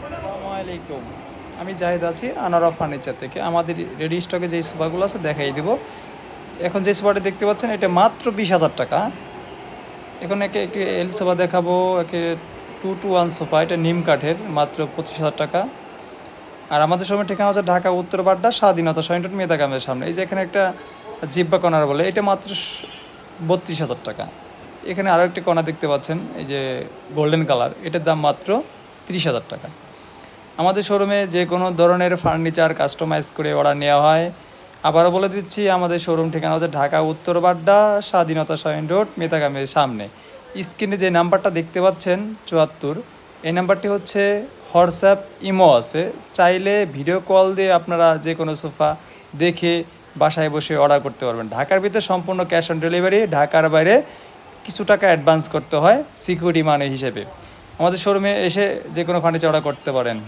আসসালামু আলাইকুম। আমি জাহিদ আছি আনারা ফার্নিচার থেকে। আমাদের রেডি স্টকে যেই সোফাগুলো আছে দেখাই দিব। এখন যে সোফাটি দেখতে পাচ্ছেন এটা মাত্র 20,000 টাকা। এখন একে একটি এল সোফা দেখাবো, একে 2-to-1 সোফা, এটা নিম কাঠের, মাত্র 25,000 টাকা। আর আমাদের সময় ঠিকানা হচ্ছে ঢাকা উত্তর বাড্ডা স্বাধীনতা সৈনিক মেদা গ্রামের সামনে। এই যে এখানে একটা জিব্বা কর্নার বলে, এটা মাত্র 32,000 টাকা। এখানে আরও একটি কর্নার দেখতে পাচ্ছেন, এই যে গোল্ডেন কালার, এটার দাম মাত্র 30,000 টাকা। আমাদের শোরুমে যে কোনো ধরনের ফার্নিচার কাস্টমাইজ করে অর্ডার নেওয়া হয়। আবারও বলে দিচ্ছি, আমাদের শোরুম ঠিকানা হচ্ছে ঢাকা উত্তর বাড্ডা স্বাধীনতা সৈন রোড মেতাগামের সামনে। স্ক্রিনে যে নাম্বারটা দেখতে পাচ্ছেন 74, এই নাম্বারটি হচ্ছে হোয়াটসঅ্যাপ ইমো আছে। চাইলে ভিডিও কল দিয়ে আপনারা যে কোনো সোফা দেখে বাসায় বসে অর্ডার করতে পারবেন। ঢাকার ভিতরে সম্পূর্ণ ক্যাশ অন ডেলিভারি, ঢাকার বাইরে কিছু টাকা অ্যাডভান্স করতে হয় সিকিউরিটি মানি হিসেবে। আমাদের শোরুমে এসে যে কোনো ফার্নিচার অর্ডার করতে পারেন।